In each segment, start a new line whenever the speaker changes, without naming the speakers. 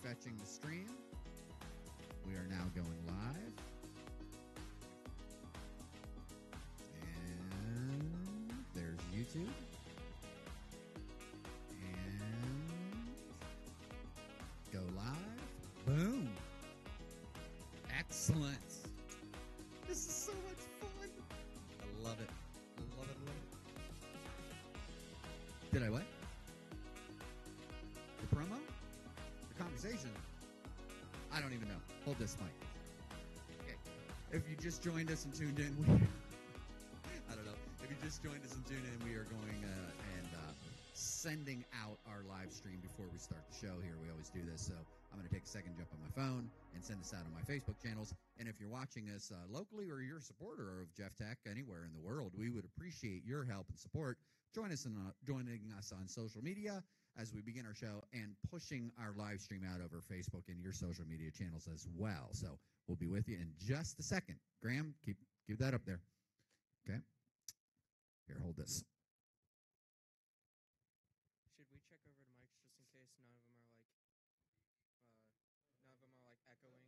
fetching the stream. We are now going live. And there's YouTube. And go live. Boom. Excellent. This is so much fun. I love it. I love it. Love it. Did I what? The promo? The conversation? I don't even know. Hold this mic. Okay. If you just joined us and tuned in, I don't know. If you just joined us and tuned in, we are going and sending out our live stream before we start the show here. We always do this, so I'm going to take a second, jump on my phone, and send this out on my Facebook channels. And if you're watching us locally or you're a supporter of Jeff Tech anywhere in the world, we would appreciate your help and support. Joining us on social media as we begin our show and pushing our live stream out over Facebook and your social media channels as well. So we'll be with you in just a second. Graham, keep that up there. Okay. Here, hold this.
Should we check over to mics just in case none of them are echoing?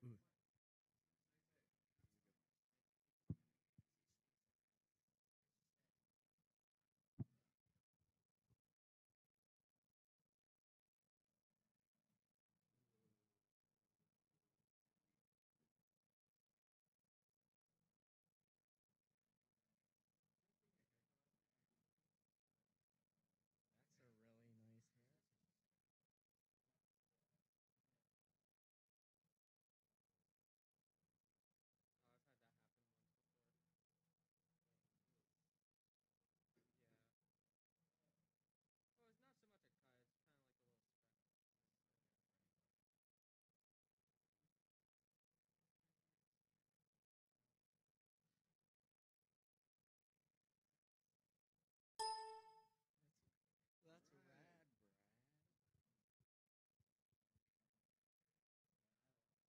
Yeah. Okay. That's a really nice hat. Oh, I've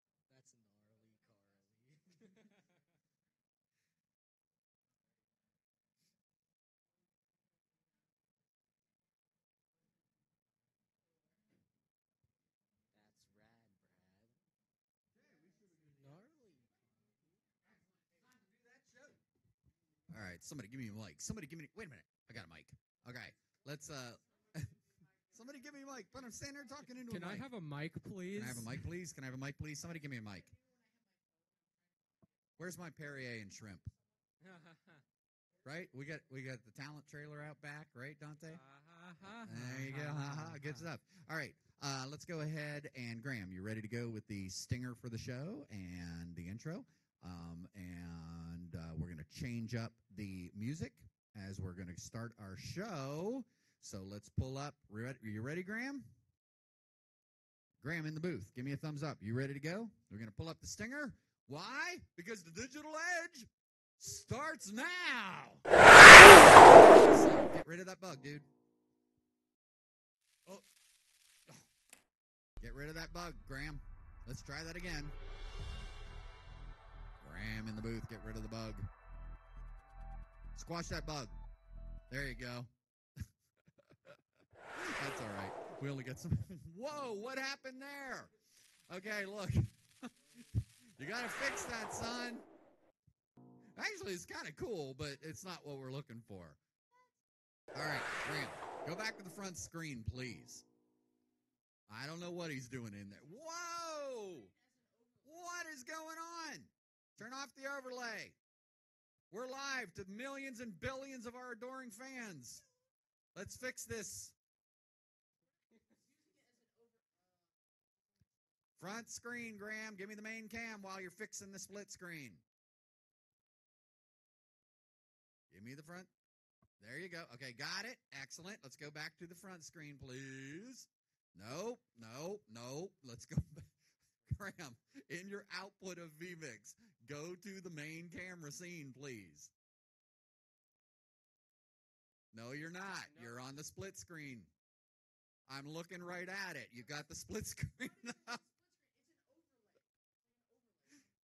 had that happen once before. Yeah. Well, it's not so much a cut. It's kind of like a little speck. That's rad, Brad. That's gnarly, Carly. That's rad, Brad. Gnarly.
All right, somebody give me a mic. Wait a minute. I got a mic. Okay, let's somebody give me a mic. But I'm standing there talking into
Can
a mic.
I have a mic, please?
Can I have a mic, please? Can I have a mic, please? Somebody give me a mic. Where's my Perrier and shrimp? Right? We got the talent trailer out back, right, Dante? There you go. Good stuff. All right. Let's go ahead and Graham, you ready to go with the stinger for the show and the intro? We're going to change up the music as we're going to start our show. So let's pull up. You ready, Graham? Graham in the booth. Give me a thumbs up. You ready to go? We're going to pull up the stinger. Why? Because the digital edge starts now. So get rid of that bug, dude. Oh. Get rid of that bug, Graham. Let's try that again. Graham in the booth. Get rid of the bug. Squash that bug. There you go. That's all right. We only got some. Whoa, what happened there? Okay, look. You got to fix that, son. Actually, it's kind of cool, but it's not what we're looking for. All right, Graham, go back to the front screen, please. I don't know what he's doing in there. Whoa! What is going on? Turn off the overlay. We're live to millions and billions of our adoring fans. Let's fix this. Front screen, Graham. Give me the main cam while you're fixing the split screen. Give me the front. There you go. Okay, got it. Excellent. Let's go back to the front screen, please. Nope. Let's go back. Graham, in your output of vMix, go to the main camera scene, please. No, you're not. No. You're on the split screen. I'm looking right at it. You got the split screen up.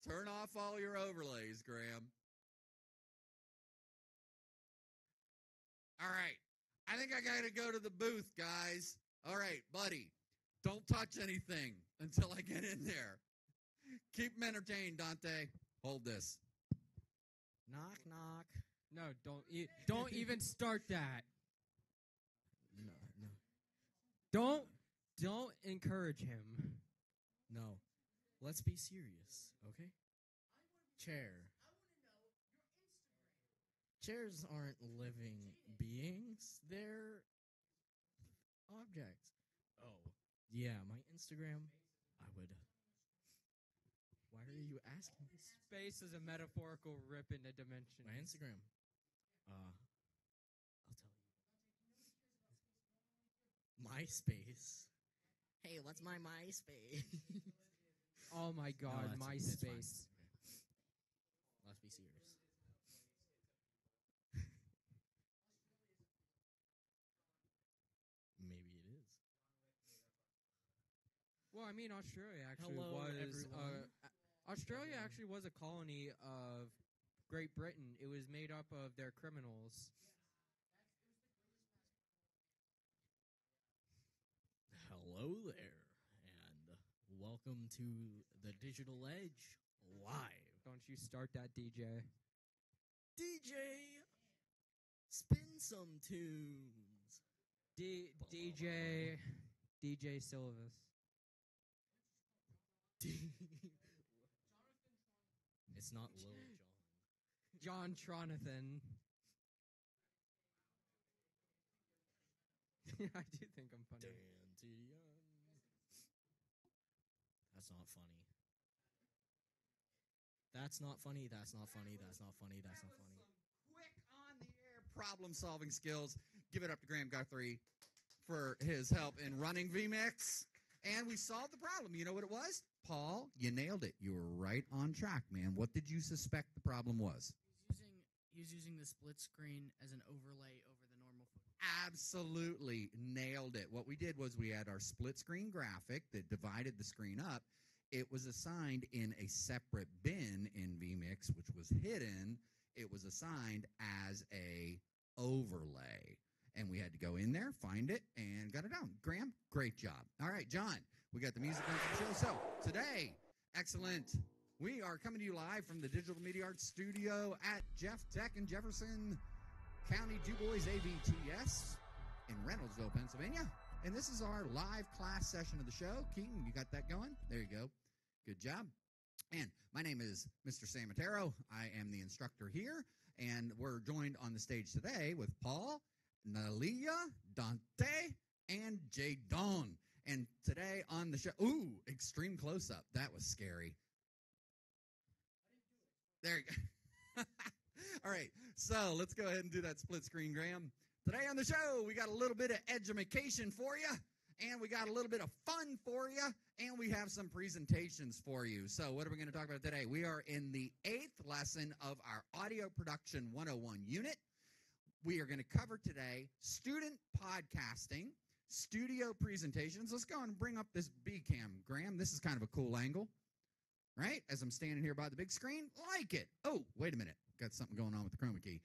Turn off all your overlays, Graham. All right. I think I gotta go to the booth, guys. All right, buddy. Don't touch anything until I get in there. Keep them entertained, Dante. Hold this.
Knock, knock.
No, don't even start that.
No, no.
Don't encourage him.
No. Let's be serious, okay? Chair. Chairs aren't living beings. They're objects. Oh, yeah, my Instagram, I would. Why are you asking this?
Space is a metaphorical rip into dimension.
My Instagram. I'll tell you. MySpace. Hey, what's my MySpace?
Oh my God,
No, it's fine.
MySpace.
Let's be serious. Maybe it is.
Well, I mean, Australia actually
Hello,
was
everyone.
Australia actually was a colony of Great Britain. It was made up of their criminals.
Hello there, and welcome to the Digital Edge Live.
Don't you start that, DJ.
DJ, spin some tunes.
DJ Silvis.
It's not Lil Jon.
John Tronathan. I do think I'm funny.
That's not funny. That's not funny. That's not funny. That's not funny. That's not funny.
Quick on the air problem solving skills. Give it up to Graham Guthrie for his help in running VMix. And we solved the problem. You know what it was? Paul, you nailed it. You were right on track, man. What did you suspect the problem was?
He was using the split screen as an overlay over the normal footage.
Absolutely nailed it. What we did was we had our split screen graphic that divided the screen up. It was assigned in a separate bin in vMix, which was hidden. It was assigned as a overlay. And we had to go in there, find it, and got it down. Graham, great job. All right, John, we got the music on the show. So today, excellent. We are coming to you live from the Digital Media Arts Studio at Jeff Tech in Jefferson County, DuBois AVTS in Reynoldsville, Pennsylvania. And this is our live class session of the show. Keaton, you got that going? There you go. Good job. And my name is Mr. Samatero. I am the instructor here. And we're joined on the stage today with Paul, Nalia, Dante, and Jadon. And today on the show, ooh, extreme close-up. That was scary. There you go. All right, so let's go ahead and do that split screen, Graham. Today on the show, we got a little bit of edumacation for you, and we got a little bit of fun for you, and we have some presentations for you. So what are we going to talk about today? We are in the 8th lesson of our Audio Production 101 unit. We are going to cover today student podcasting, studio presentations. Let's go and bring up this B-cam, Graham. This is kind of a cool angle, right? As I'm standing here by the big screen, like it. Oh, wait a minute. Got something going on with the chroma key.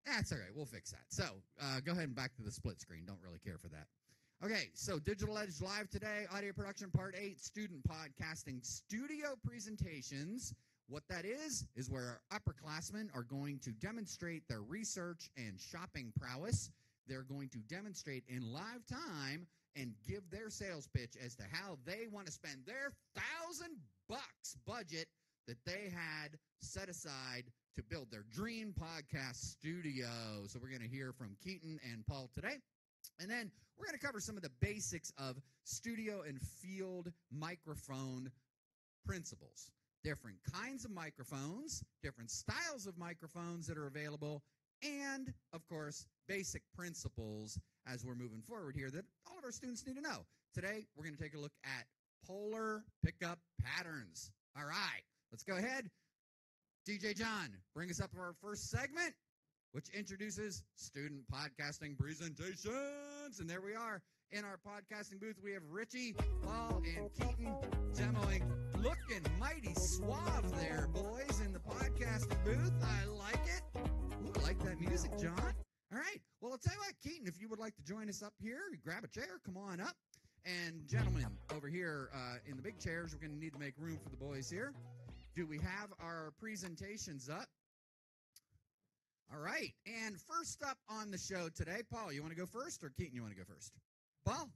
That's all right. We'll fix that. So go ahead and back to the split screen. Don't really care for that. Okay, so Digital Edge Live today, audio production part 8, student podcasting studio presentations. What that is where our upperclassmen are going to demonstrate their research and shopping prowess. They're going to demonstrate in live time and give their sales pitch as to how they want to spend their $1,000 budget that they had set aside to build their dream podcast studio. So we're going to hear from Keaton and Paul today. And then we're going to cover some of the basics of studio and field microphone principles. Different kinds of microphones, different styles of microphones that are available, and, of course, basic principles as we're moving forward here that all of our students need to know. Today, we're going to take a look at polar pickup patterns. All right, let's go ahead. DJ John, bring us up for our first segment, which introduces student podcasting presentations. And there we are in our podcasting booth. We have Richie, Paul, and Keaton demoing. Looking mighty suave there, boys, in the podcasting booth. I like it. Ooh, I like that music, John. All right. Well, I'll tell you what, Keaton, if you would like to join us up here, grab a chair, come on up. And gentlemen, over here in the big chairs, we're going to need to make room for the boys here. Do we have our presentations up? All right. And first up on the show today, Paul, you want to go first, or Keaton, you want to go first? Paul?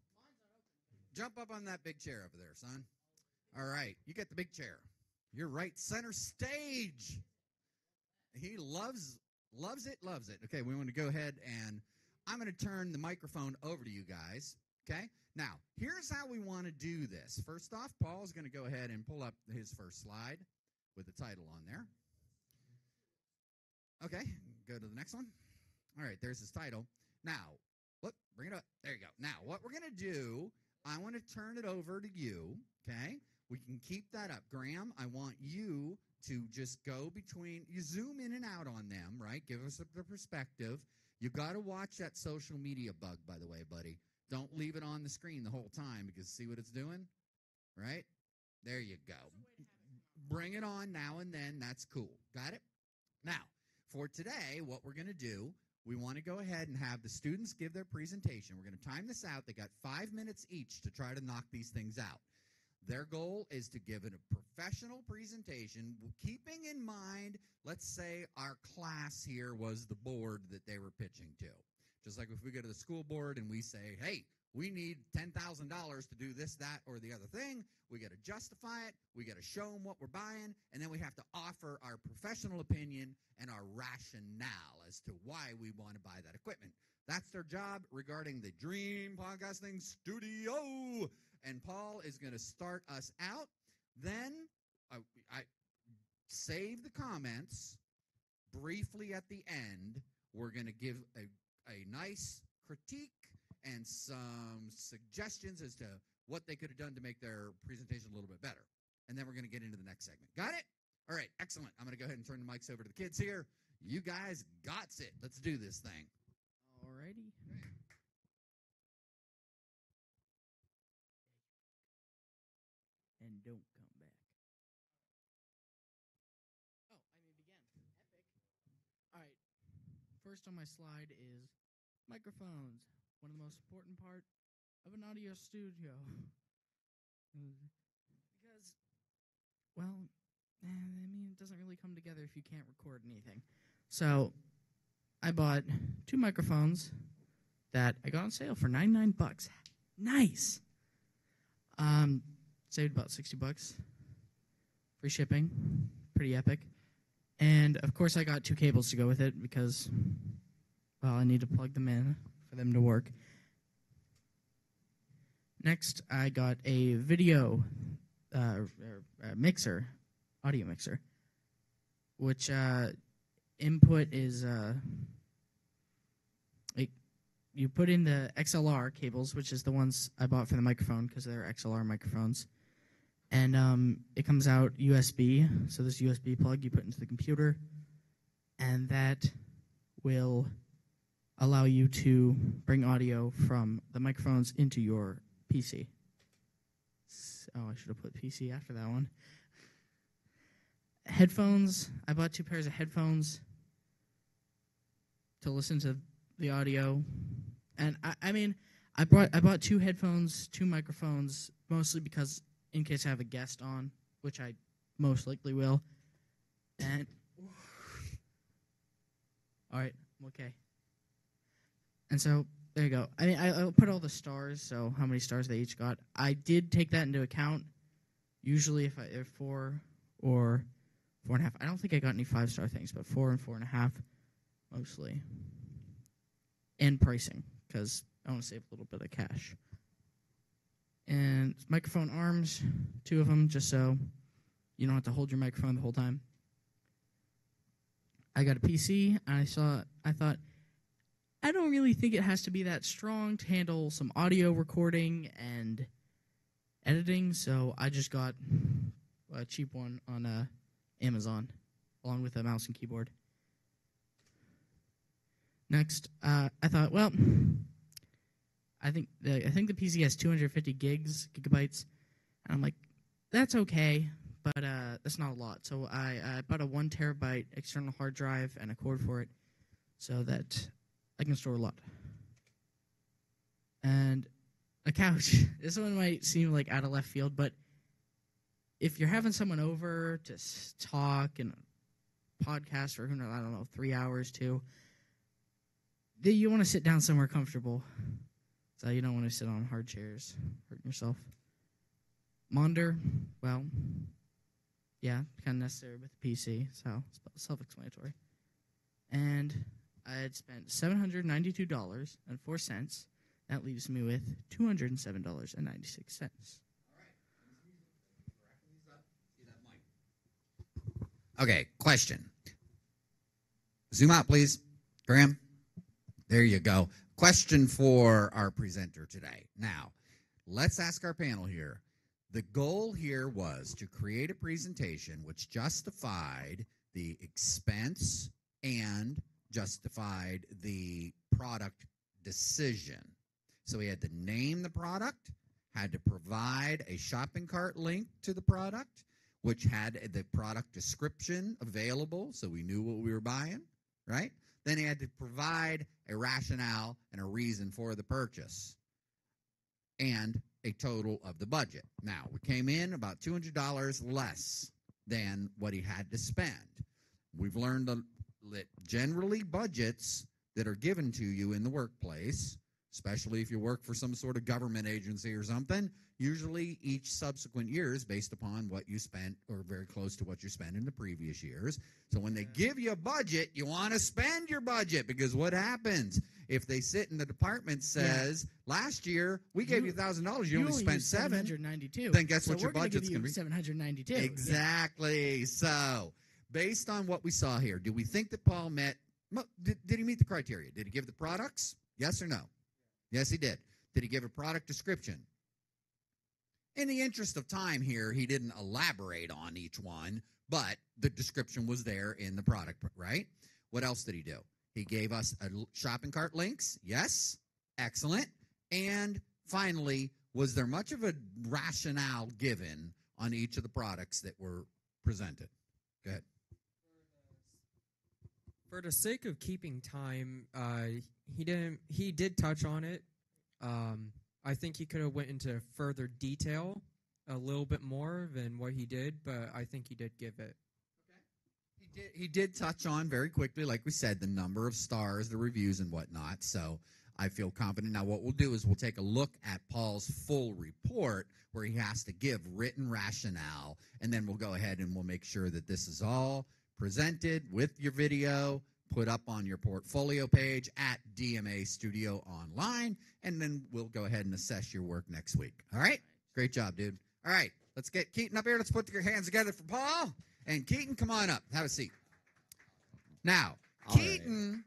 Jump up on that big chair over there, son. All right. You get the big chair. You're right center stage. He loves it. Okay, we want to go ahead, and I'm going to turn the microphone over to you guys. Okay? Now, here's how we want to do this. First off, Paul's going to go ahead and pull up his first slide with the title on there. Okay, go to the next one. All right, there's his title. Now, look, bring it up. There you go. Now, what we're going to do, I want to turn it over to you, okay? We can keep that up. Graham, I want you to just go between, you zoom in and out on them, right? Give us the perspective. You got to watch that social media bug, by the way, buddy. Don't leave it on the screen the whole time, because see what it's doing? Right? There you go. Bring it on now and then. That's cool. Got it? Now, for today, what we're going to do, we want to go ahead and have the students give their presentation. We're going to time this out. They got 5 minutes each to try to knock these things out. Their goal is to give it a professional presentation, keeping in mind, let's say our class here was the board that they were pitching to. Just like if we go to the school board and we say, hey, we need $10,000 to do this, that, or the other thing, we got to justify it, we got to show them what we're buying, and then we have to offer our professional opinion and our rationale as to why we want to buy that equipment. That's their job regarding the Dream Podcasting Studio. And Paul is going to start us out. Then I save the comments. Briefly at the end, we're going to give a nice critique and some suggestions as to what they could have done to make their presentation a little bit better. And then we're going to get into the next segment. Got it? All right, excellent. I'm going to go ahead and turn the mics over to the kids here. You guys got it. Let's do this thing.
Alrighty. And don't come back. Oh, I may begin. Epic. Alright. First on my slide is microphones. One of the most important part of an audio studio. Because, well, I mean, it doesn't really come together if you can't record anything. So, I bought 2 microphones that I got on sale for $99. Nice! Saved about $60. Free shipping. Pretty epic. And, of course, I got 2 cables to go with it because, well, I need to plug them in for them to work. Next, I got a video mixer, audio mixer, which input is you put in the XLR cables, which is the ones I bought for the microphone because they're XLR microphones, and it comes out USB. So this USB plug you put into the computer, and that will allow you to bring audio from the microphones into your PC. Oh, I should have put PC after that one. Headphones. I bought 2 pairs of headphones to listen to the audio. And I bought 2 headphones, 2 microphones, mostly because in case I have a guest on, which I most likely will. And all right, I'm okay. And so there you go. I mean, I'll put all the stars, so how many stars they each got. I did take that into account. Usually, if 4 or 4.5. I don't think I got any 5-star things, but 4 and 4.5 mostly. And pricing, because I want to save a little bit of cash. And microphone arms, 2 of them, just so you don't have to hold your microphone the whole time. I got a PC, and I thought, I don't really think it has to be that strong to handle some audio recording and editing, so I just got a cheap one on Amazon, along with a mouse and keyboard. Next, I thought, well, I think the PC has 250 gigabytes, and I'm like, that's okay, but that's not a lot. So I bought a 1 terabyte external hard drive and a cord for it, so that I can store a lot. And a couch. This one might seem like out of left field, but if you're having someone over to talk and podcast for, I don't know, 3 hours too, you want to sit down somewhere comfortable. So you don't want to sit on hard chairs, hurting yourself. Monitor, well, yeah, kind of necessary with the PC, so it's self-explanatory. And I had spent $792.04. That leaves me with $207.96.
Okay, question. Zoom out, please. Graham. There you go. Question for our presenter today. Now, let's ask our panel here. The goal here was to create a presentation which justified the expense and justified the product decision. So we had to name the product, had to provide a shopping cart link to the product, which had the product description available so we knew what we were buying, right? Then he had to provide a rationale and a reason for the purchase and a total of the budget. Now, we came in about $200 less than what he had to spend. We've learned that generally budgets that are given to you in the workplace, especially if you work for some sort of government agency or something, usually each subsequent year is based upon what you spent or very close to what you spent in the previous years. So when they give you a budget, you want to spend your budget, because what happens if they sit in the department says, last year we gave you $1,000, you only spent $792, then guess what your budget's going to be?
$792.
Exactly. Yeah. So based on what we saw here, do we think that Paul met, did he meet the criteria? Did he give the products? Yes or no? Yes, he did. Did he give a product description? In the interest of time here, he didn't elaborate on each one, but the description was there in the product, right? What else did he do? He gave us a shopping cart links. Yes. Excellent. And finally, was there much of a rationale given on each of the products that were presented? Go ahead.
For the sake of keeping time, he did touch on it. I think he could have went into further detail a little bit more than what he did, but I think he did give it.
Okay. He did touch on very quickly, like we said, the number of stars, the reviews, and whatnot. So I feel confident. Now, what we'll do is we'll take a look at Paul's full report where he has to give written rationale, and then we'll go ahead and we'll make sure that this is all presented with your video, put up on your portfolio page at DMA Studio Online, and then we'll go ahead and assess your work next week. All right? Great job, dude. All right, let's get Keaton up here. Let's put your hands together for Paul. And Keaton, come on up. Have a seat. Now, Keaton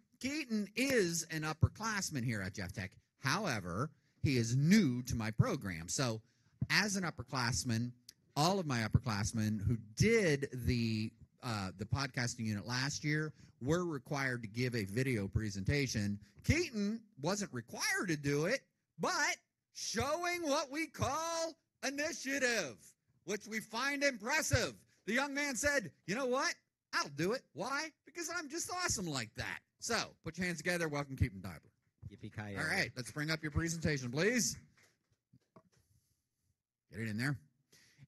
is an upperclassman here at Jeff Tech. However, he is new to my program. So as an upperclassman, all of my upperclassmen who did the podcasting unit last year were required to give a video presentation. Keaton wasn't required to do it, but showing what we call initiative, which we find impressive. The young man said, you know what? I'll do it. Why? Because I'm just awesome like that. So put your hands together. Welcome, Keaton Deibler.
Yippee-ki-yay.
All right, let's bring up your presentation, please. Get it in there.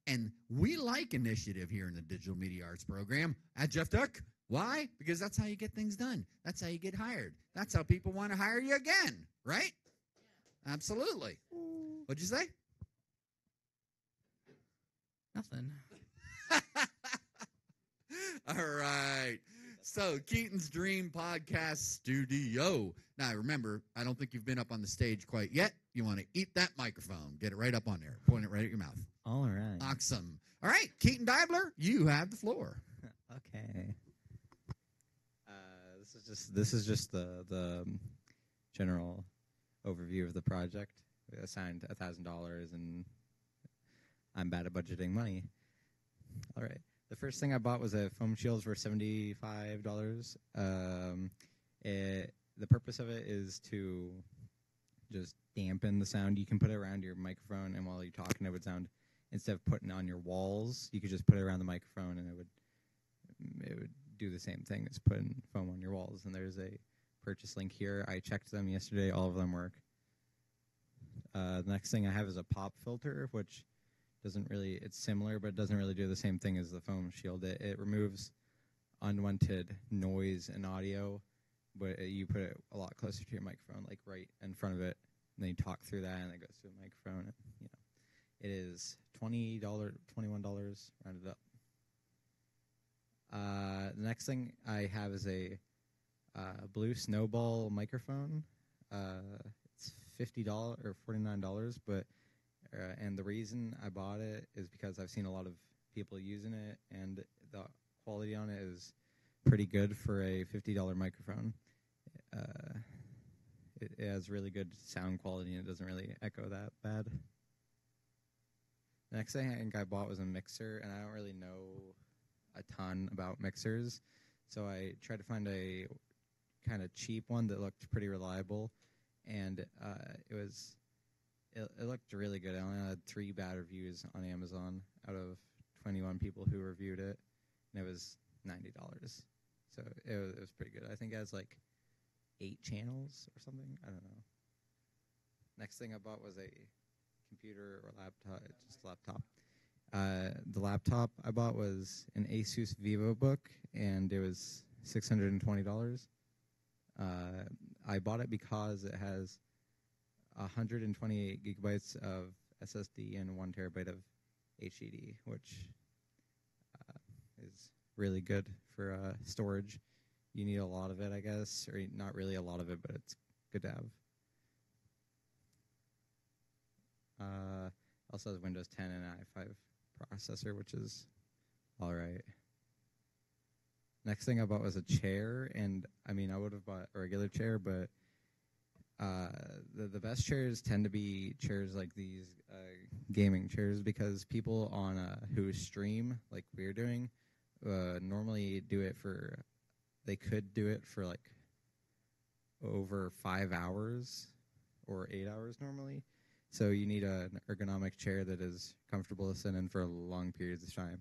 And we like initiative here in the Digital Media Arts program at Jeff Tech. Why? Because that's how you get things done. That's how you get hired. That's how people want to hire you again, right? Yeah. Absolutely. What'd you say?
Nothing.
All right. So, Keaton's Dream Podcast Studio. Now, remember, I don't think you've been up on the stage quite yet. You want to eat that microphone. Get it right up on there. Point it right at your mouth.
All right.
Awesome. All right, Keaton Deibler, you have the floor.
Okay. This is just the general overview of the project. We assigned $1,000, and I'm bad at budgeting money. All right. The first thing I bought was a foam shield for $75. The purpose of it is to just dampen the sound. You can put it around your microphone, and while you're talking, it would sound, instead of putting it on your walls, you could just put it around the microphone, and it would do the same thing as putting foam on your walls. And there's a purchase link here. I checked them yesterday. All of them work. The next thing I have is a pop filter, which doesn't really, it's similar, but it doesn't really do the same thing as the foam shield. It removes unwanted noise and audio, but you put it a lot closer to your microphone, like right in front of it, and then you talk through that, and it goes to a microphone. And, it is $20, $21, rounded up. The next thing I have is a Blue Snowball microphone. It's $50 or $49, but and the reason I bought it is because I've seen a lot of people using it, and the quality on it is pretty good for a $50 microphone. It has really good sound quality, and it doesn't really echo that bad. The next thing I think I bought was a mixer, and I don't really know a ton about mixers, so I tried to find a kind of cheap one that looked pretty reliable, and it looked really good. I only had 3 bad reviews on Amazon out of 21 people who reviewed it, and it was $90. So it was pretty good. I think it has like 8 channels or something. I don't know. Next thing I bought was a computer or laptop, just laptop. The laptop I bought was an Asus VivoBook, and it was $620. I bought it because it has 128 gigabytes of SSD and 1 terabyte of HDD, which is really good for storage. You need a lot of it, I guess, or not really a lot of it, but it's good to have. Also has Windows 10 and i5 processor, which is all right. Next thing I bought was a chair, and I mean, I would have bought a regular chair, but the best chairs tend to be chairs like these gaming chairs, because people on who stream like we're doing normally they could do it for like over 5 hours or 8 hours normally. So you need an ergonomic chair that is comfortable to sit in for long periods of time.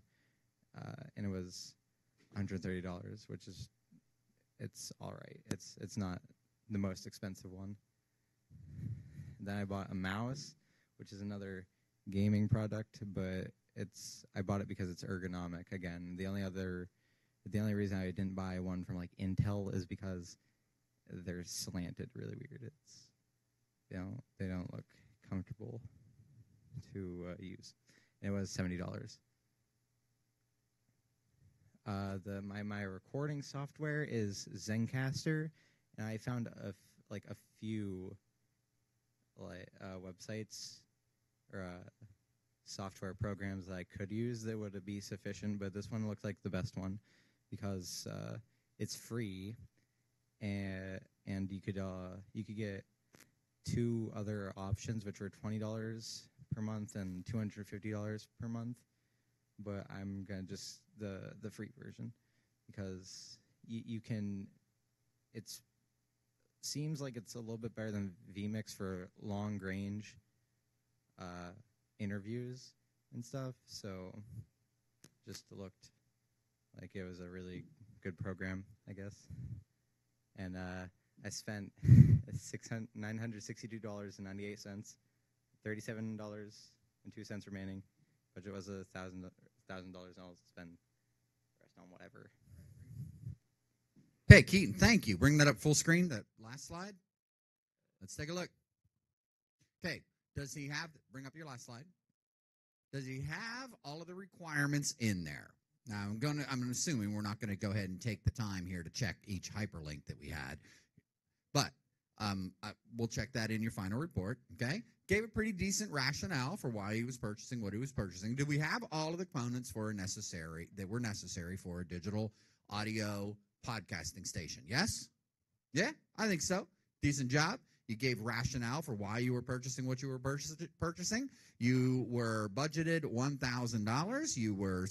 And it was $130, which is, it's all right. It's not the most expensive one. Then I bought a mouse, which is another gaming product, but I bought it because it's ergonomic. Again, the only reason I didn't buy one from like Intel is because they're slanted really weird. They don't look comfortable to use. And it was $70. My recording software is Zencastr, and I found a few websites or software programs that I could use that would be sufficient, but this one looked like the best one because it's free, and you could get 2 other options, which were $20 per month and $250 per month. But I'm gonna just the free version because you can. It seems like it's a little bit better than vMix for long range interviews and stuff. So just looked like it was a really good program, I guess. And I spent $962.98, $37.02 remaining. Budget was $1,000, and I'll spend the rest on whatever.
Hey, Keaton, thank you. Bring that up full screen, that last slide. Let's take a look. Okay, does he have, bring up your last slide. Does he have all of the requirements in there? Now, I'm assuming we're not going to go ahead and take the time here to check each hyperlink that we had, but we'll check that in your final report, okay? Gave a pretty decent rationale for why he was purchasing what he was purchasing. Do we have all of the components that were necessary for a digital audio podcasting station? Yes? Yeah, I think so. Decent job. You gave rationale for why you were purchasing what you were purchasing. You were budgeted $1,000. You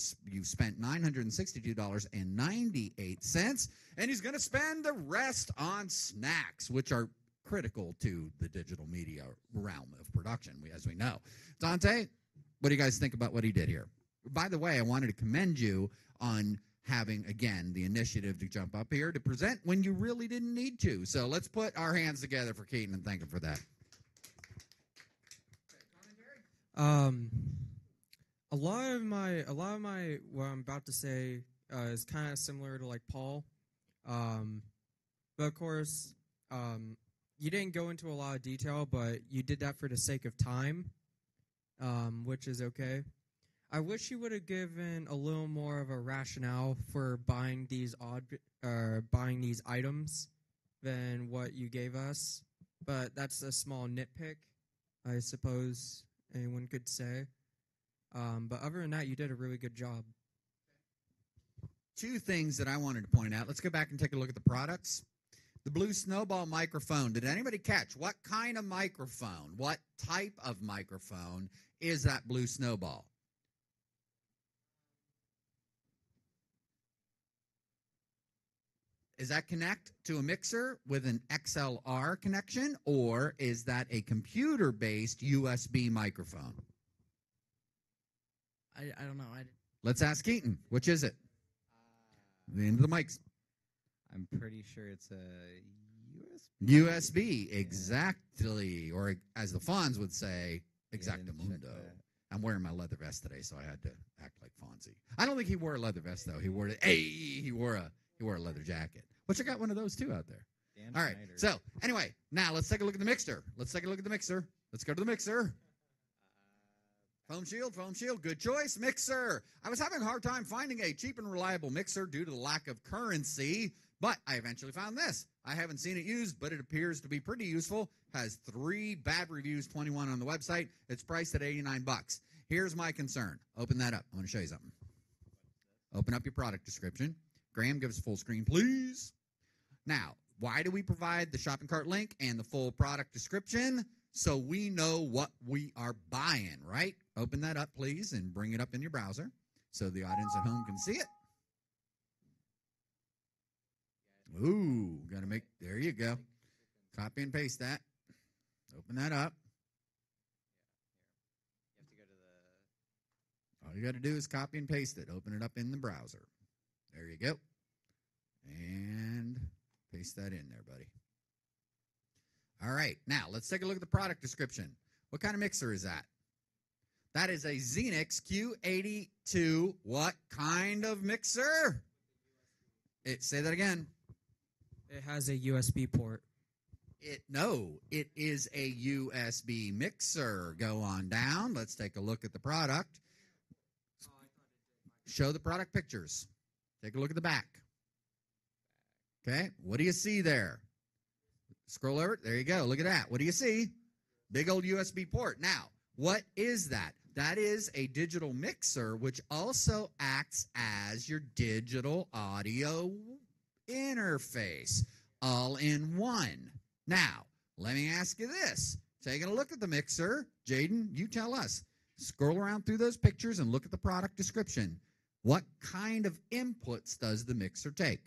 spent $962.98, and he's going to spend the rest on snacks, which are critical to the digital media realm of production, as we know. Dante, what do you guys think about what he did here? By the way, I wanted to commend you on having, again, the initiative to jump up here to present when you really didn't need to. So let's put our hands together for Keaton and thank him for that.
A lot of my what I'm about to say is kind of similar to like Paul, but of course, you didn't go into a lot of detail, but you did that for the sake of time, which is okay. I wish you would have given a little more of a rationale for buying these items than what you gave us, but that's a small nitpick, I suppose anyone could say. But other than that, you did a really good job.
Two things that I wanted to point out. Let's go back and take a look at the products. The Blue Snowball microphone. Did anybody catch what kind of microphone, what type of microphone is that Blue Snowball? Is that connect to a mixer with an XLR connection, or is that a computer-based USB microphone?
I don't know.
Let's ask Keaton. Which is it? The end of the mics.
I'm pretty sure it's a USB.
USB, exactly. Or as the Fonz would say, exactamundo. I'm wearing my leather vest today, so I had to act like Fonzie. I don't think he wore a leather vest, though. He wore a leather jacket. Which I got one of those, too, out there.
Dan
All right.
Schneider.
So, anyway, now let's take a look at the mixer. Let's go to the mixer. Foam Shield, good choice. Mixer. I was having a hard time finding a cheap and reliable mixer due to the lack of currency, but I eventually found this. I haven't seen it used, but it appears to be pretty useful. Has 3 bad reviews, 21 on the website. It's priced at $89. Here's my concern. Open that up. I want to show you something. Open up your product description. Graham, give us a full screen, please. Now, why do we provide the shopping cart link and the full product description? So we know what we are buying, right? Open that up, please, and bring it up in your browser so the audience at home can see it. Ooh, got to make, there you go. Copy and paste that. Open that up.
You have to go to the.
All you got to do is copy and paste it. Open it up in the browser. There you go. And paste that in there, buddy. All right. Now, let's take a look at the product description. What kind of mixer is that? That is a Xenix Q82. What kind of mixer? Say that again.
It has a USB port.
No, it is a USB mixer. Go on down. Let's take a look at the product. Show the product pictures. Take a look at the back. Okay, what do you see there? Scroll over. There you go. Look at that. What do you see? Big old USB port. Now, what is that? That is a digital mixer, which also acts as your digital audio interface, all in one. Now, let me ask you this. Taking a look at the mixer, Jaden, you tell us. Scroll around through those pictures and look at the product description. What kind of inputs does the mixer take?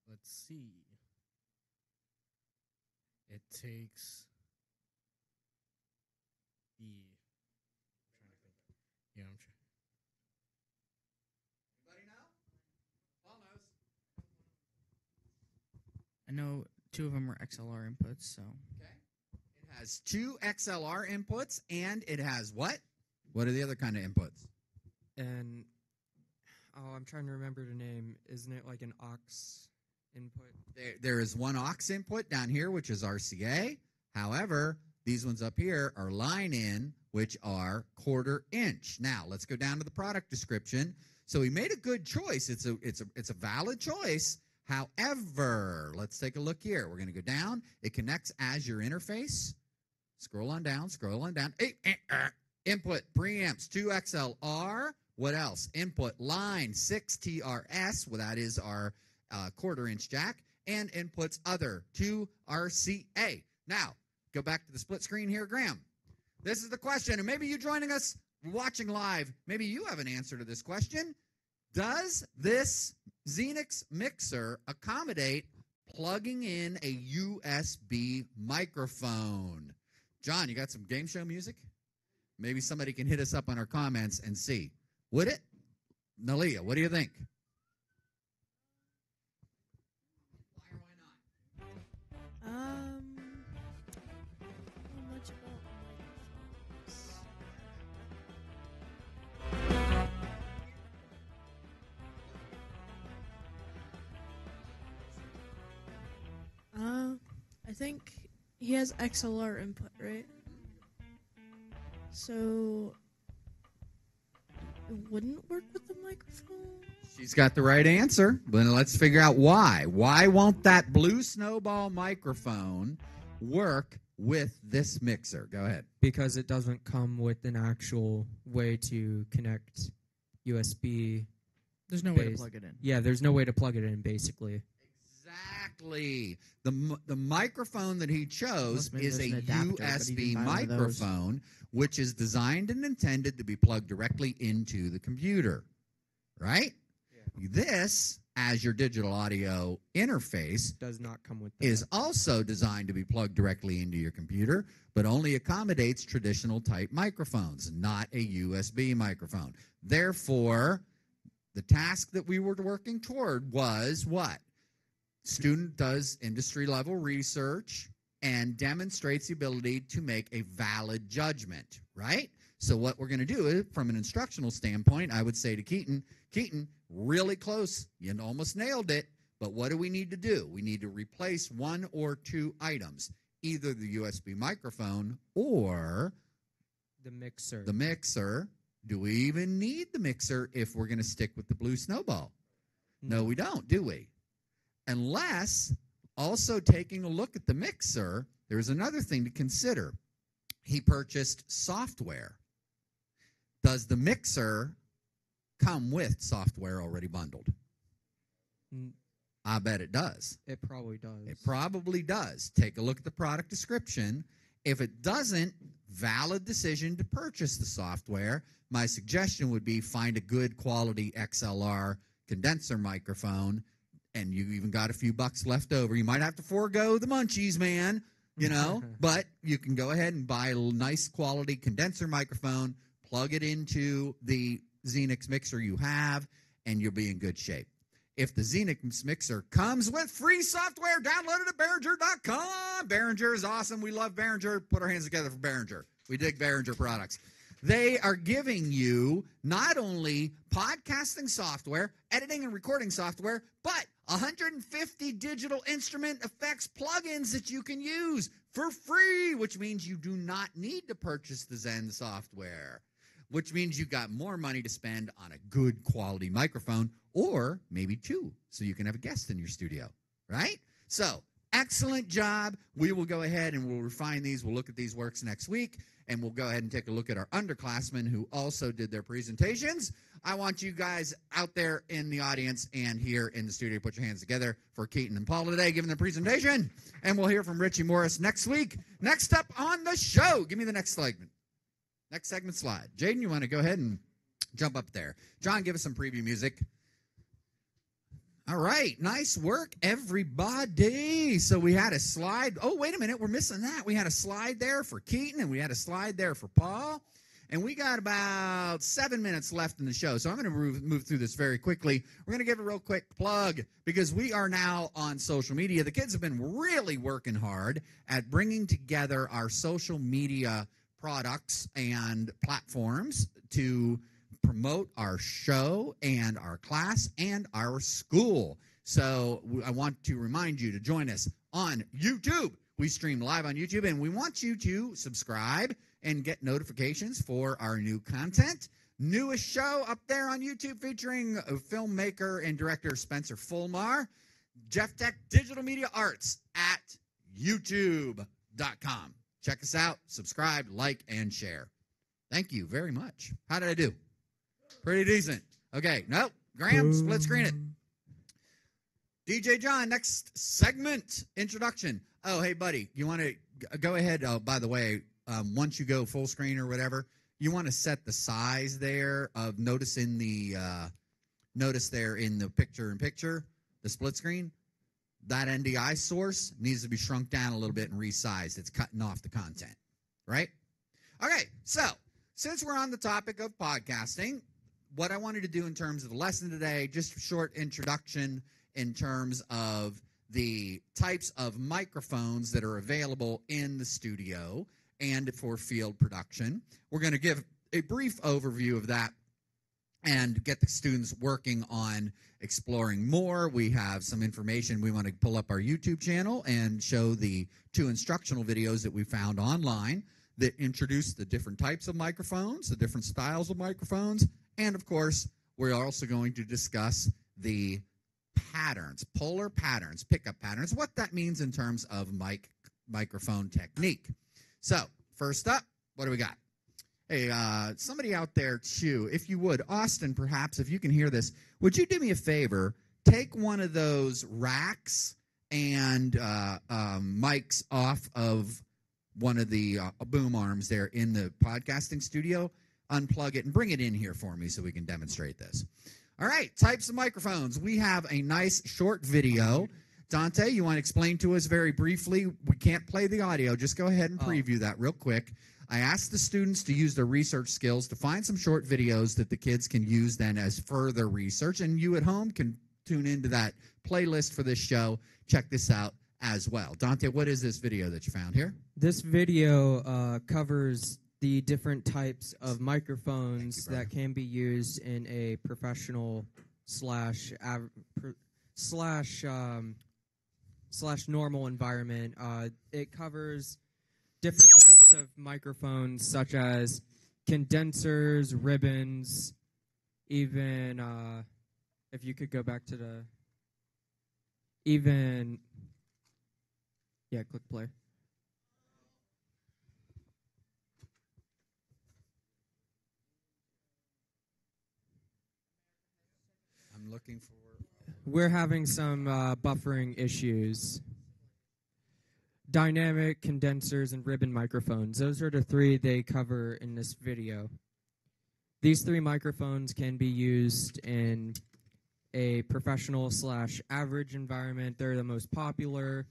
Let's see. It takes the. I'm trying to think. Yeah, I'm trying.
Anybody know? Paul knows.
I know 2 of them are XLR inputs, so.
Okay. It has 2 XLR inputs, and it has what? What are the other kind of inputs?
And I'm trying to remember the name. Isn't it like an aux input?
There is 1 aux input down here, which is RCA. However, these ones up here are line in, which are 1/4 inch. Now, let's go down to the product description. So he made a good choice. It's a valid choice. However, let's take a look here. We're going to go down. It connects as your interface. Scroll on down. Input preamps 2 XLR. What else? Input line 6 TRS. Well, that is our 1/4 inch jack. And inputs other 2 RCA. Now, go back to the split screen here, Graham. This is the question, and maybe you joining us watching live, maybe you have an answer to this question. Does this Xenix mixer accommodate plugging in a USB microphone? John, you got some game show music? Maybe somebody can hit us up on our comments and see. Would it? Nalia, what do you think? Why or why not?
Not much about microphones. I think he has XLR input, right? So it wouldn't work with the microphone.
She's got the right answer. Then let's figure out why. Why won't that Blue Snowball microphone work with this mixer? Go ahead.
Because it doesn't come with an actual way to connect USB.
There's no way to
Base.
plug it in.
Yeah, there's no way to plug it in, basically.
Exactly. The microphone that he chose
Unless maybe
is a
there's an adapter, but
USB
you can buy one of those.
microphone, which is designed and intended to be plugged directly into the computer. Right? This, as your digital audio interface,
Does not come with that.
is also designed to be plugged directly into your computer, but only accommodates traditional type microphones, not a USB microphone. Therefore, the task that we were working toward was what? Student does industry level research and demonstrates the ability to make a valid judgment, right? So what we're going to do is, from an instructional standpoint, I would say to Keaton, really close. You almost nailed it. But what do we need to do? We need to replace one or two items, either the USB microphone or
the mixer.
the mixer. Do we even need the mixer if we're going to stick with the Blue Snowball? No, we don't, do we? Unless, also taking a look at the mixer, there's another thing to consider. He purchased software. Does the mixer come with software already bundled?
Mm,
I bet it does.
It probably does.
It probably does. Take a look at the product description. If it doesn't, valid decision to purchase the software. My suggestion would be find a good quality XLR condenser microphone, and you even got a few bucks left over. You might have to forego the munchies, man, but you can go ahead and buy a nice quality condenser microphone, plug it into the Xenix mixer you have, and you'll be in good shape. If the Xenix mixer comes with free software, download it at Behringer.com. Behringer is awesome. We love Behringer. Put our hands together for Behringer. We dig Behringer products. They are giving you not only podcasting software, editing and recording software, but 150 digital instrument effects plugins that you can use for free, which means you do not need to purchase the Zen software, which means you got more money to spend on a good quality microphone, or maybe two, so you can have a guest in your studio, right? So, excellent job. We will go ahead and we'll refine these. We'll look at these works next week, and we'll go ahead and take a look at our underclassmen who also did their presentations. I want you guys out there in the audience and here in the studio, put your hands together for Keaton and Paula today giving their presentation, and we'll hear from Richie Morris next week. Next up on the show, give me the next segment. Next segment slide. Jaden, you want to go ahead and jump up there. John, give us some preview music. All right. Nice work, everybody. So we had a slide. Oh, wait a minute. We're missing that. We had a slide there for Keaton, and we had a slide there for Paul. And we got about 7 minutes left in the show. So I'm going to move through this very quickly. We're going to give a real quick plug because we are now on social media. The kids have been really working hard at bringing together our social media products and platforms to promote our show and our class and our school. So I want to remind you to join us on YouTube. We stream live on YouTube, and we want you to subscribe and get notifications for our new content. Newest show up there on YouTube featuring filmmaker and director Spencer Fulmar. Jeff Tech Digital Media Arts at youtube.com. Check us out, subscribe, like, and share. Thank you very much. How did I do? Pretty decent. Okay, nope. Graham, split screen it. DJ John, next segment, introduction. Oh, hey, buddy, you want to go ahead? Oh, by the way, once you go full screen or whatever, you want to set the size there of notice there in the picture-in-picture, the split screen. That NDI source needs to be shrunk down a little bit and resized. It's cutting off the content, right? Okay, so since we're on the topic of podcasting, what I wanted to do in terms of the lesson today, just a short introduction in terms of the types of microphones that are available in the studio and for field production. We're going to give a brief overview of that and get the students working on exploring more. We have some information. We want to pull up our YouTube channel and show the 2 instructional videos that we found online that introduce the different types of microphones, the different styles of microphones, and of course, we're also going to discuss the patterns, polar patterns, pickup patterns, what that means in terms of microphone technique. So, first up, what do we got? Hey, somebody out there, too, if you would, Austin, perhaps, if you can hear this, would you do me a favor? Take one of those racks and mics off of one of the boom arms there in the podcasting studio, unplug it, and bring it in here for me so we can demonstrate this. All right, types of microphones. We have a nice short video. Dante, you want to explain to us very briefly? We can't play the audio. Just go ahead and preview that real quick. I asked the students to use their research skills to find some short videos that the kids can use then as further research, and you at home can tune into that playlist for this show. Check this out as well. Dante, what is this video that you found here?
This video covers the different types of microphones that can be used in a professional slash normal environment. It covers different types of microphones such as condensers, ribbons, even if you could go back to the click play.
I'm looking for...
We're having some buffering issues. Dynamic, condensers, and ribbon microphones. Those are the 3 they cover in this video. These 3 microphones can be used in a professional / average environment. They're the most popular.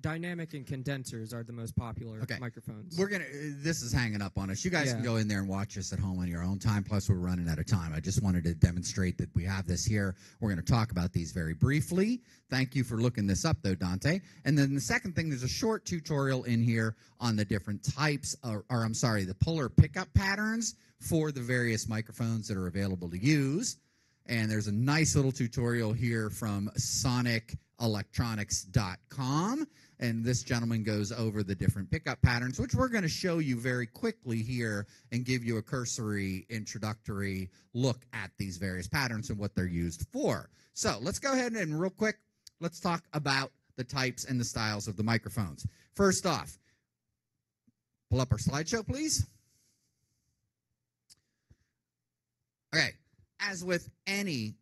Dynamic and condensers are the most popular microphones.
This is hanging up on us. You guys can go in there and watch this at home on your own time. Plus, we're running out of time. I just wanted to demonstrate that we have this here. We're going to talk about these very briefly. Thank you for looking this up, though, Dante. And then the second thing, there's a short tutorial in here on the different types, the polar pickup patterns for the various microphones that are available to use. And there's a nice little tutorial here from sonicelectronics.com. And this gentleman goes over the different pickup patterns, which we're going to show you very quickly here and give you a cursory introductory look at these various patterns and what they're used for. So let's go ahead and real quick, let's talk about the types and the styles of the microphones. First off, pull up our slideshow, please. Okay. As with any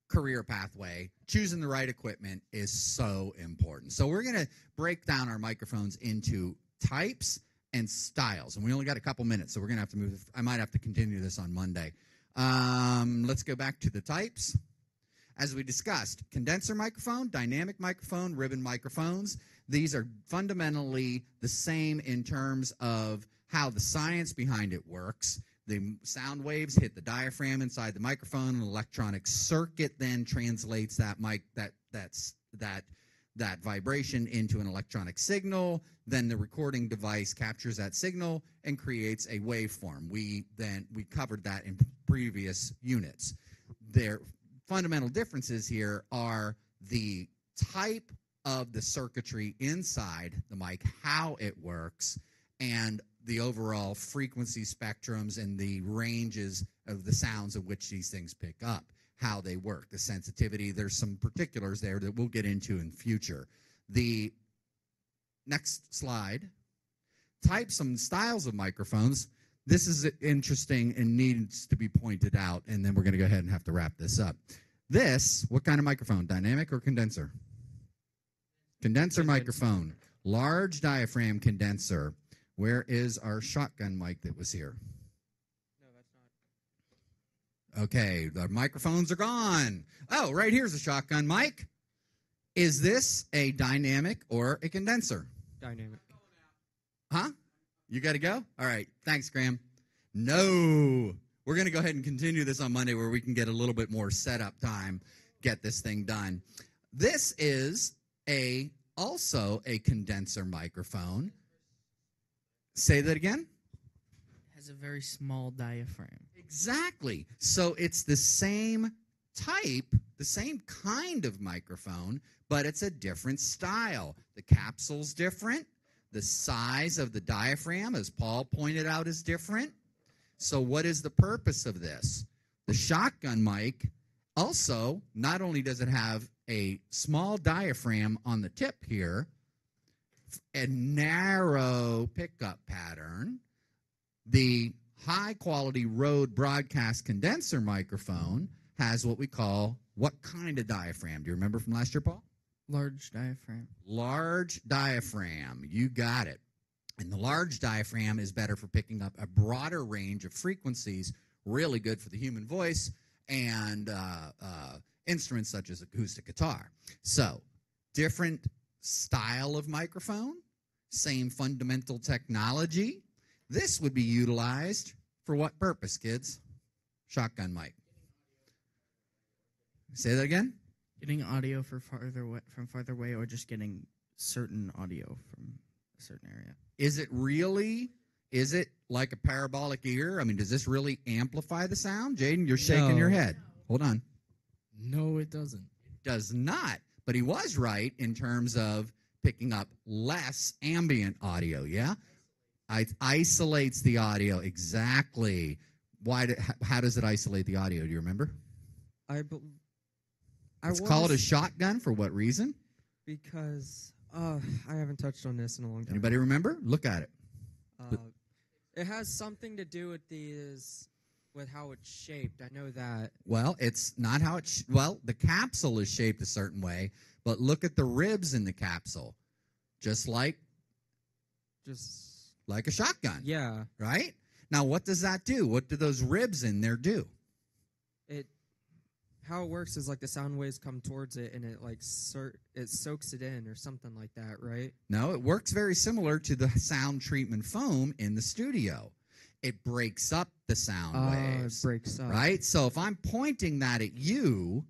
career pathway, choosing the right equipment is so important. So we're going to break down our microphones into types and styles. And we only got a couple minutes, so we're going to have to move. I might have to continue this on Monday. Let's go back to the types. As we discussed, condenser microphone, dynamic microphone, ribbon microphones. These are fundamentally the same in terms of how the science behind it works. The sound waves hit the diaphragm inside the microphone. An electronic circuit then translates that vibration into an electronic signal. Then the recording device captures that signal and creates a waveform. We covered that in previous units. Their fundamental differences here are the type of the circuitry inside the mic, how it works, and the overall frequency spectrums and the ranges of the sounds of which these things pick up, how they work, the sensitivity. There's some particulars there that we'll get into in future. The next slide, types and styles of microphones. This is interesting and needs to be pointed out, and then we're going to go ahead and have to wrap this up. This, what kind of microphone, dynamic or condenser? Condenser microphone, large diaphragm condenser. Where is our shotgun mic that was here?
No, that's not.
Okay, the microphones are gone. Oh, right here's a shotgun mic. Is this a dynamic or a condenser?
Dynamic.
Huh? You got to go? All right. Thanks, Graham. No. We're going to go ahead and continue this on Monday where we can get a little bit more setup time, get this thing done. This is also a condenser microphone. Say that again?
Has a very small diaphragm.
Exactly. So it's the same type, the same kind of microphone, but it's a different style. The capsule's different. The size of the diaphragm, as Paul pointed out, is different. So what is the purpose of this? The shotgun mic also, not only does it have a small diaphragm on the tip here, a narrow pickup pattern, the high-quality Rode broadcast condenser microphone has what we call what kind of diaphragm? Do you remember from last year, Paul?
Large diaphragm.
Large diaphragm. You got it. And the large diaphragm is better for picking up a broader range of frequencies, really good for the human voice and instruments such as acoustic guitar. So, different style of microphone, same fundamental technology. This would be utilized for what purpose, kids? Shotgun mic. Say that again?
Getting audio from farther away, or just getting certain audio from a certain area.
Is it like a parabolic ear? I mean, does this really amplify the sound? Jaden, you're shaking
No.
your head. Hold on.
No, it doesn't.
Does not. But he was right in terms of picking up less ambient audio, yeah? It isolates the audio. Exactly. How does it isolate the audio? Do you remember? It's called a shotgun. For what reason?
Because I haven't touched on this in a long time.
Anybody remember? Look at it.
It has something to do with how it's shaped. I know that.
Well, it's not how it's... Well, the capsule is shaped a certain way, but look at the ribs in the capsule. Just like a shotgun.
Yeah.
Right? Now, what does that do? What do those ribs in there do?
How it works is like the sound waves come towards it and it it soaks it in or something like that, right?
No, it works very similar to the sound treatment foam in the studio. It breaks up the sound waves.
It breaks up.
Right? So if I'm pointing that at you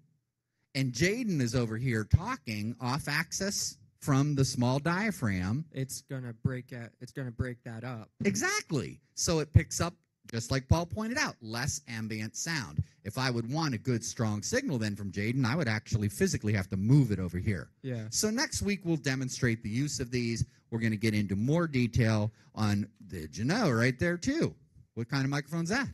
and Jaden is over here talking off axis from the small diaphragm,
it's gonna break that up.
Exactly. So it picks up, just like Paul pointed out, less ambient sound. If I would want a good, strong signal then from Jaden, I would actually physically have to move it over here.
Yeah.
So next week we'll demonstrate the use of these. We're going to get into more detail on, did you know, right there too. What kind of microphone's that?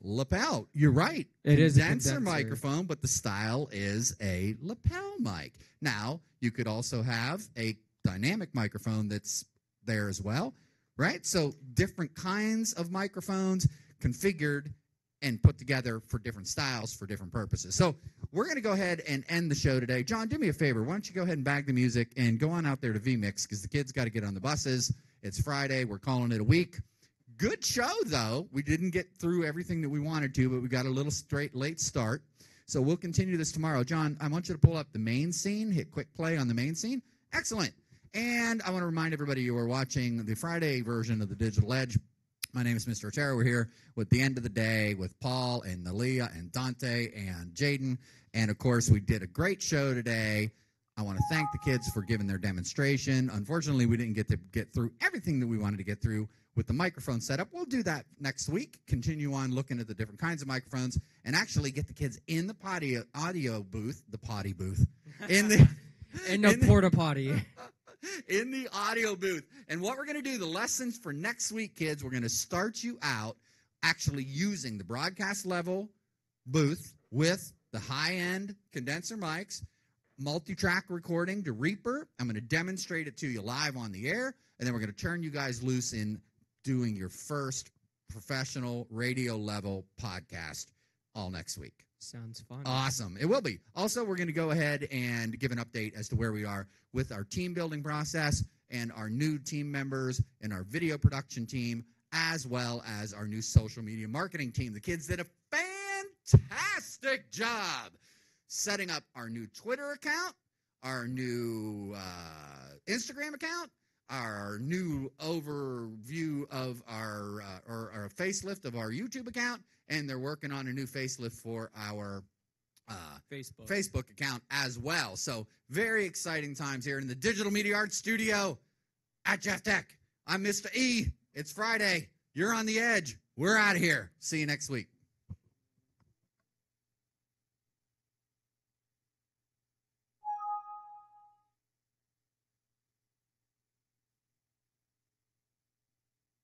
Lapel. You're right.
It is a
condenser
condenser
microphone, but the style is a lapel mic. Now, you could also have a dynamic microphone that's there as well. Right? So different kinds of microphones configured and put together for different styles for different purposes. So we're going to go ahead and end the show today. John, do me a favor. Why don't you go ahead and bag the music and go on out there to VMix because the kids got to get on the buses. It's Friday. We're calling it a week. Good show, though. We didn't get through everything that we wanted to, but we got a little late start. So we'll continue this tomorrow. John, I want you to pull up the main scene. Hit quick play on the main scene. Excellent. And I want to remind everybody you are watching the Friday version of the Digital Edge. My name is Mr. Otero. We're here with the end of the day with Paul and Nalia and Dante and Jaden. And, of course, we did a great show today. I want to thank the kids for giving their demonstration. Unfortunately, we didn't get to get through everything that we wanted to get through with the microphone setup. We'll do that next week, continue on looking at the different kinds of microphones, and actually get the kids in the audio booth, the potty booth, in the
porta potty.
In the audio booth. And what we're going to do, the lessons for next week, kids, we're going to start you out actually using the broadcast level booth with the high-end condenser mics, multi-track recording to Reaper. I'm going to demonstrate it to you live on the air, and then we're going to turn you guys loose in doing your first professional radio level podcast all next week.
Sounds fun.
Awesome. It will be. Also, we're going to go ahead and give an update as to where we are with our team building process and our new team members and our video production team, as well as our new social media marketing team. The kids did a fantastic job setting up our new Twitter account, our new Instagram account, our new overview of our or a facelift of our YouTube account, and they're working on a new facelift for our Facebook account as well. So very exciting times here in the Digital Media Arts Studio at Jeff Tech. I'm Mr. E. It's Friday. You're on the edge. We're out of here. See you next week.